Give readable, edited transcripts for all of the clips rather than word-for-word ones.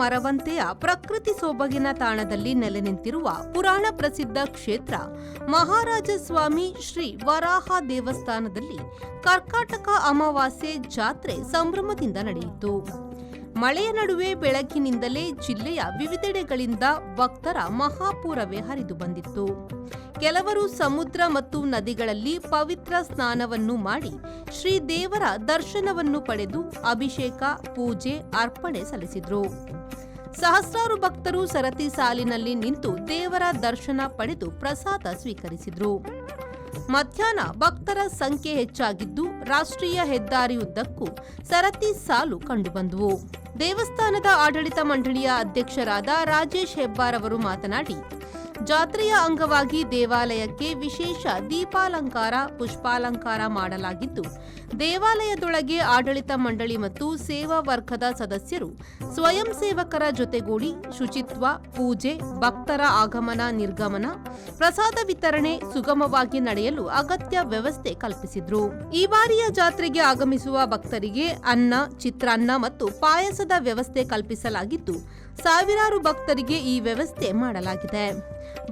ಮರವಂತೆಯ ಪ್ರಕೃತಿ ಸೊಬಗಿನ ತಾಣದಲ್ಲಿ ನೆಲೆ ನಿಂತಿರುವ ಪುರಾಣ ಪ್ರಸಿದ್ಧ ಕ್ಷೇತ್ರ ಮಹಾರಾಜ ಸ್ವಾಮಿ ಶ್ರೀ ವರಾಹ ದೇವಸ್ಥಾನದಲ್ಲಿ ಕರ್ಕಾಟಕ ಅಮಾವಾಸ್ಯೆ ಜಾತ್ರೆ ಸಂಭ್ರಮದಿಂದ ನಡೆಯಿತು. ಮಳೆಯ ನಡುವೆ ಬೆಳಗ್ಗಿನಿಂದಲೇ ಜಿಲ್ಲೆಯ ವಿವಿಧೆಡೆಗಳಿಂದ ಭಕ್ತರ ಮಹಾಪೂರವೇ ಹರಿದು ಬಂದಿತ್ತು. ಕೆಲವರು ಸಮುದ್ರ ಮತ್ತು ನದಿಗಳಲ್ಲಿ ಪವಿತ್ರ ಸ್ನಾನವನ್ನು ಮಾಡಿ ಶ್ರೀದೇವರ ದರ್ಶನವನ್ನು ಪಡೆದು ಅಭಿಷೇಕ, ಪೂಜೆ, ಅರ್ಪಣೆ ಸಲ್ಲಿಸಿದರು. ಸಹಸ್ರಾರು ಭಕ್ತರು ಸರತಿ ಸಾಲಿನಲ್ಲಿ ನಿಂತು ದೇವರ ದರ್ಶನ ಪಡೆದು ಪ್ರಸಾದ ಸ್ವೀಕರಿಸಿದರು. ಮಧ್ಯಾಹ್ನ ಭಕ್ತರ ಸಂಖ್ಯೆ ಹೆಚ್ಚಾಗಿದ್ದು ರಾಷ್ಟ್ರೀಯ ಹೆದ್ದಾರಿಯುದ್ದಕ್ಕೂ ಸರತಿ ಸಾಲು ಕಂಡುಬಂದವು. ದೇವಸ್ಥಾನದ ಆಡಳಿತ ಮಂಡಳಿಯ ಅಧ್ಯಕ್ಷರಾದ ರಾಜೇಶ್ ಹೆಬ್ಬಾರ್ ಅವರು ಮಾತನಾಡಿ, ಜಾತ್ರೆಯ ಅಂಗವಾಗಿ ದೇವಾಲಯಕ್ಕೆ ವಿಶೇಷ ದೀಪಾಲಂಕಾರ, ಪುಷ್ಪಾಲಂಕಾರ ಮಾಡಲಾಗಿದ್ದು, ದೇವಾಲಯದೊಳಗೆ ಆಡಳಿತ ಮಂಡಳಿ ಮತ್ತು ಸೇವಾ ವರ್ಗದ ಸದಸ್ಯರು ಸ್ವಯಂ ಸೇವಕರ ಜೊತೆಗೂಡಿ ಶುಚಿತ್ವ, ಪೂಜೆ, ಭಕ್ತರ ಆಗಮನ ನಿರ್ಗಮನ, ಪ್ರಸಾದ ವಿತರಣೆ ಸುಗಮವಾಗಿ ನಡೆಯಲು ಅಗತ್ಯ ವ್ಯವಸ್ಥೆ ಕಲ್ಪಿಸಿದ್ರು. ಈ ಬಾರಿಯ ಜಾತ್ರೆಗೆ ಆಗಮಿಸುವ ಭಕ್ತರಿಗೆ ಅನ್ನ, ಚಿತ್ರಾನ್ನ ಮತ್ತು ಪಾಯಸದ ವ್ಯವಸ್ಥೆ ಕಲ್ಪಿಸಲಾಗಿದ್ದು, ಸಾವಿರಾರು ಭಕ್ತರಿಗೆ ಈ ವ್ಯವಸ್ಥೆ ಮಾಡಲಾಗಿದೆ.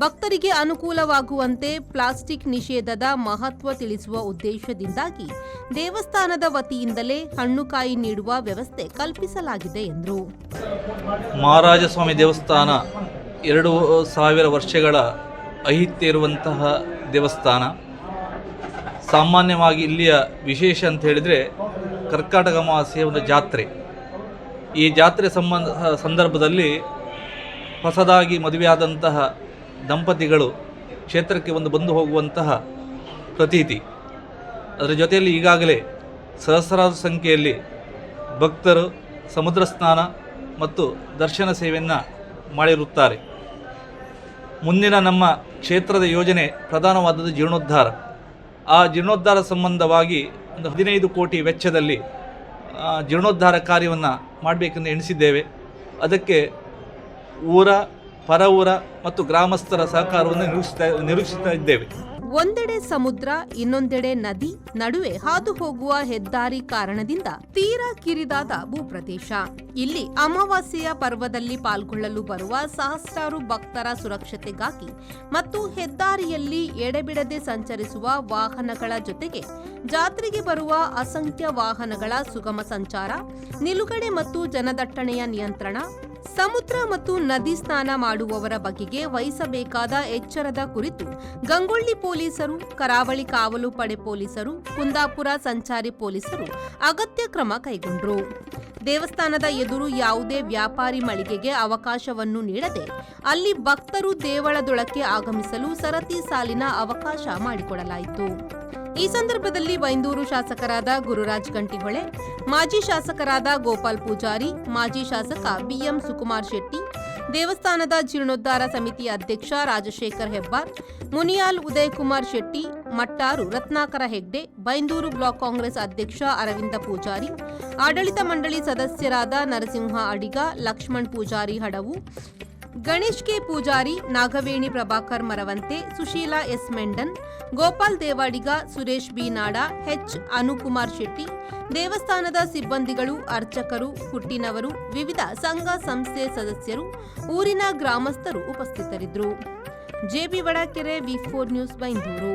ಭಕ್ತರಿಗೆ ಅನುಕೂಲವಾಗುವಂತೆ ಪ್ಲಾಸ್ಟಿಕ್ ನಿಷೇಧದ ಮಹತ್ವ ತಿಳಿಸುವ ಉದ್ದೇಶದಿಂದಾಗಿ ದೇವಸ್ಥಾನದ ವತಿಯಿಂದಲೇ ಹಣ್ಣುಕಾಯಿ ನೀಡುವ ವ್ಯವಸ್ಥೆ ಕಲ್ಪಿಸಲಾಗಿದೆ ಎಂದರು. ಮಹಾರಾಜಸ್ವಾಮಿ ದೇವಸ್ಥಾನ 2000 ವರ್ಷಗಳ ಐತಿಹ್ಯ ಇರುವಂತಹ ದೇವಸ್ಥಾನ. ಸಾಮಾನ್ಯವಾಗಿ ಇಲ್ಲಿಯ ವಿಶೇಷ ಅಂತ ಹೇಳಿದರೆ ಕರ್ಕಾಟಕ ಅಮಾವಾಸ್ಯೆಯ ಒಂದು ಜಾತ್ರೆ. ಈ ಜಾತ್ರೆ ಸಂದರ್ಭದಲ್ಲಿ ಹೊಸದಾಗಿ ಮದುವೆಯಾದಂತಹ ದಂಪತಿಗಳು ಕ್ಷೇತ್ರಕ್ಕೆ ಬಂದು ಹೋಗುವಂತಹ ಪ್ರತೀತಿ. ಅದರ ಜೊತೆಯಲ್ಲಿ ಈಗಾಗಲೇ ಸಹಸ್ರಾರು ಸಂಖ್ಯೆಯಲ್ಲಿ ಭಕ್ತರು ಸಮುದ್ರ ಸ್ನಾನ ಮತ್ತು ದರ್ಶನ ಸೇವೆಯನ್ನು ಮಾಡಿರುತ್ತಾರೆ. ಮುಂದಿನ ನಮ್ಮ ಕ್ಷೇತ್ರದ ಯೋಜನೆ ಪ್ರಧಾನವಾದದ್ದು ಜೀರ್ಣೋದ್ಧಾರ. ಆ ಜೀರ್ಣೋದ್ಧಾರ ಸಂಬಂಧವಾಗಿ ಒಂದು 15 ಕೋಟಿ ವೆಚ್ಚದಲ್ಲಿ ಜೀರ್ಣೋದ್ಧಾರ ಕಾರ್ಯವನ್ನು ಮಾಡಬೇಕೆಂದು ಎಣಿಸಿದ್ದೇವೆ. ಅದಕ್ಕೆ ಊರ, ಪರ ಊರ ಮತ್ತು ಗ್ರಾಮಸ್ಥರ ಸಹಕಾರವನ್ನು ನಿರೀಕ್ಷಿಸ್ತಾ ಇದ್ದೇವೆ. ಒಂದೆಡೆ ಸಮುದ್ರ, ಇನ್ನೊಂದೆಡೆ ನದಿ ನಡುವೆ ಹಾದು ಹೋಗುವ ಹೆದ್ದಾರಿ ಕಾರಣದಿಂದ ತೀರಾ ಕಿರಿದಾದ ಭೂಪ್ರದೇಶ. ಇಲ್ಲಿ ಅಮಾವಾಸ್ಯೆಯ ಪರ್ವದಲ್ಲಿ ಪಾಲ್ಗೊಳ್ಳಲು ಬರುವ ಸಹಸ್ರಾರು ಭಕ್ತರ ಸುರಕ್ಷತೆಗಾಗಿ ಮತ್ತು ಹೆದ್ದಾರಿಯಲ್ಲಿ ಎಡೆಬಿಡದೆ ಸಂಚರಿಸುವ ವಾಹನಗಳ ಜೊತೆಗೆ ಜಾತ್ರೆಗೆ ಬರುವ ಅಸಂಖ್ಯ ವಾಹನಗಳ ಸುಗಮ ಸಂಚಾರ, ನಿಲುಗಡೆ ಮತ್ತು ಜನದಟ್ಟಣೆಯ ನಿಯಂತ್ರಣ, ಸಮುದ್ರ ಮತ್ತು ನದಿ ಸ್ನಾನ ಮಾಡುವವರ ಬಗೆಗೆ ವಹಿಸಬೇಕಾದ ಎಚ್ಚರದ ಕುರಿತು ಗಂಗೊಳ್ಳಿ ಪೊಲೀಸರು, ಕರಾವಳಿ ಕಾವಲು ಪಡೆ ಪೊಲೀಸರು, ಕುಂದಾಪುರ ಸಂಚಾರಿ ಪೊಲೀಸರು ಅಗತ್ಯ ಕ್ರಮ ಕೈಗೊಂಡರು. ದೇವಸ್ಥಾನದ ಎದುರು ಯಾವುದೇ ವ್ಯಾಪಾರಿ ಮಳಿಗೆಗೆ ಅವಕಾಶವನ್ನು ನೀಡದೆ ಅಲ್ಲಿ ಭಕ್ತರು ದೇವಳದೊಳಕ್ಕೆ ಆಗಮಿಸಲು ಸರತಿ ಸಾಲಿನ ಅವಕಾಶ ಮಾಡಿಕೊಡಲಾಯಿತು. ಈ ಸಂದರ್ಭದಲ್ಲಿ ಬೈಂದೂರು ಶಾಸಕರಾದ ಗುರುರಾಜ್ ಗಂಟಿಹೊಳೆ, ಮಾಜಿ ಶಾಸಕರಾದ ಗೋಪಾಲ್ ಪೂಜಾರಿ, ಮಾಜಿ ಶಾಸಕ ಬಿಎಂ ಸುಕುಮಾರ್ ಶೆಟ್ಟಿ, ದೇವಸ್ಥಾನದ ಜೀರ್ಣೋದ್ಧಾರ ಸಮಿತಿ ಅಧ್ಯಕ್ಷ ರಾಜಶೇಖರ್ ಹೆಬ್ಬಾರ್, ಮುನಿಯಾಲ್ ಉದಯಕುಮಾರ್ ಶೆಟ್ಟಿ, ಮಟ್ಟಾರು ರತ್ನಾಕರ ಹೆಗ್ಡೆ, ಬೈಂದೂರು ಬ್ಲಾಕ್ ಕಾಂಗ್ರೆಸ್ ಅಧ್ಯಕ್ಷ ಅರವಿಂದ ಪೂಜಾರಿ, ಆಡಳಿತ ಮಂಡಳಿ ಸದಸ್ಯರಾದ Narasimha Adiga, Lakshman Poojari Hadavu, Ganesh K Poojari, Nagaveni Prabhakar Maravanthe, Sushila S Mendon, Gopal Devadiga, Suresh B Nada, H Anukumar Shetty, ದೇವಸ್ಥಾನದ ಸಿಬ್ಬಂದಿಗಳು, ಅರ್ಚಕರು, ಹುಟ್ಟಿನವರು, ವಿವಿಧ ಸಂಘ ಸಂಸ್ಥೆ ಸದಸ್ಯರು, ಊರಿನ ಗ್ರಾಮಸ್ಥರು ಉಪಸ್ಥಿತರಿದ್ದರು. ಜೆಬಿ ವಡಕೆರೆ, ವಿ4 ನ್ಯೂಸ್, ಬೈಂದೂರು.